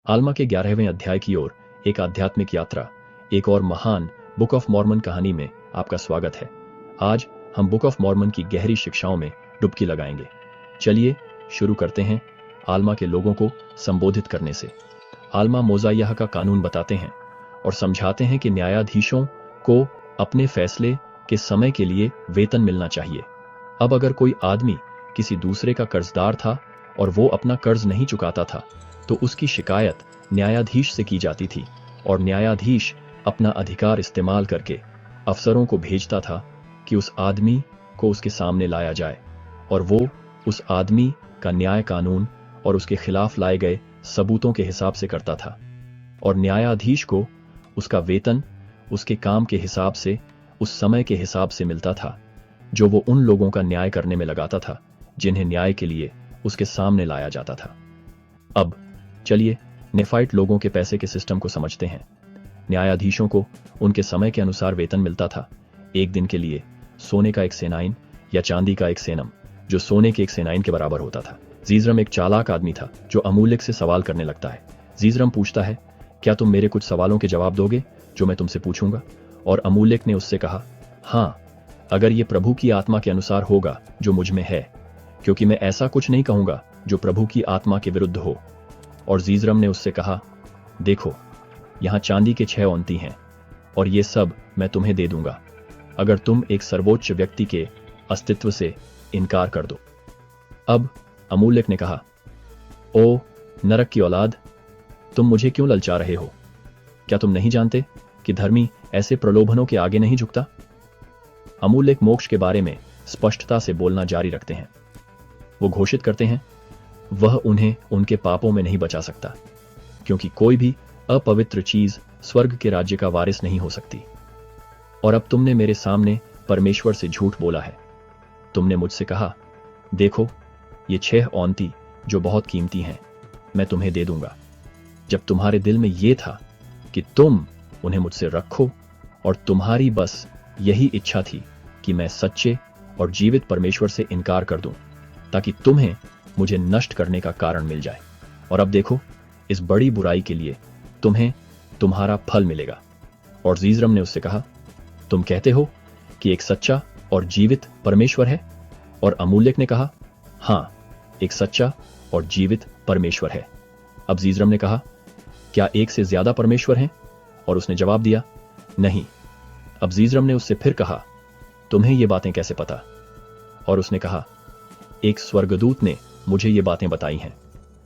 आल्मा के 11वें अध्याय की ओर एक आध्यात्मिक यात्रा, एक और महान बुक ऑफ मॉर्मन कहानी में आपका स्वागत है। आज हम बुक ऑफ मॉर्मन की गहरी शिक्षाओं में डुबकी लगाएंगे। चलिए शुरू करते हैं आल्मा के लोगों को संबोधित करने से। आल्मा मोज़ाइयाह का कानून बताते हैं और समझाते हैं कि न्यायाधीशों को अपने फैसले के समय के लिए वेतन मिलना चाहिए। अब अगर कोई आदमी किसी दूसरे का कर्जदार था और वो अपना कर्ज नहीं चुकाता था तो उसकी शिकायत न्यायाधीश से की जाती थी और न्यायाधीश अपना अधिकार इस्तेमाल करके अफसरों को भेजता था कि उस आदमी को उसके सामने लाया जाए और वो उस आदमी का न्याय कानून और उसके खिलाफ लाए गए सबूतों के हिसाब से करता था और न्यायाधीश को उसका वेतन उसके काम के हिसाब से उस समय के हिसाब से मिलता था जो वो उन लोगों का न्याय करने में लगाता था जिन्हें न्याय के लिए उसके सामने लाया जाता था। अब चलिए नेफाइट लोगों के पैसे के सिस्टम को समझते हैं। न्यायाधीशों को उनके समय के अनुसार वेतन मिलता था। एक दिन के लिए सोने का एक सेनाइन या चांदी का एक सेनम, जो सोने के एक सेनाइन के बराबर होता था। जीजरम एक चालाक आदमी था जो अमूल्यक से सवाल करने लगता है। जीजरम पूछता है, क्या तुम मेरे कुछ सवालों के जवाब दोगे जो मैं तुमसे पूछूंगा? और अमूल्यक ने उससे कहा, हाँ, अगर ये प्रभु की आत्मा के अनुसार होगा जो मुझ में है, क्योंकि मैं ऐसा कुछ नहीं कहूंगा जो प्रभु की आत्मा के विरुद्ध हो। और जीजरम ने उससे कहा, देखो, यहां चांदी के 6 औंती हैं और ये सब मैं तुम्हें दे दूंगा अगर तुम एक सर्वोच्च व्यक्ति के अस्तित्व से इनकार कर दो। अब अमूल्यक ने कहा, ओ नरक की औलाद, तुम मुझे क्यों ललचा रहे हो? क्या तुम नहीं जानते कि धर्मी ऐसे प्रलोभनों के आगे नहीं झुकता? अमूल्यक मोक्ष के बारे में स्पष्टता से बोलना जारी रखते हैं। वो घोषित करते हैं, वह उन्हें उनके पापों में नहीं बचा सकता, क्योंकि कोई भी अपवित्र चीज स्वर्ग के राज्य का वारिस नहीं हो सकती। और अब तुमने मेरे सामने परमेश्वर से झूठ बोला है। तुमने मुझसे कहा, देखो, ये 6 औंती जो बहुत कीमती हैं मैं तुम्हें दे दूंगा, जब तुम्हारे दिल में ये था कि तुम उन्हें मुझसे रखो और तुम्हारी बस यही इच्छा थी कि मैं सच्चे और जीवित परमेश्वर से इनकार कर दूं ताकि तुम्हें मुझे नष्ट करने का कारण मिल जाए। और अब देखो, इस बड़ी बुराई के लिए तुम्हें तुम्हारा फल मिलेगा। और जीजरम ने उससे कहा, तुम कहते हो कि एक सच्चा और जीवित परमेश्वर है? और अमूल्यक ने कहा, हाँ, एक सच्चा और जीवित परमेश्वर है। अब जीजरम ने कहा, क्या एक से ज्यादा परमेश्वर हैं? और उसने जवाब दिया, नहीं। अब जीजरम ने उससे फिर कहा, तुम्हें ये बातें कैसे पता? और उसने कहा, एक स्वर्गदूत ने मुझे ये बातें बताई हैं।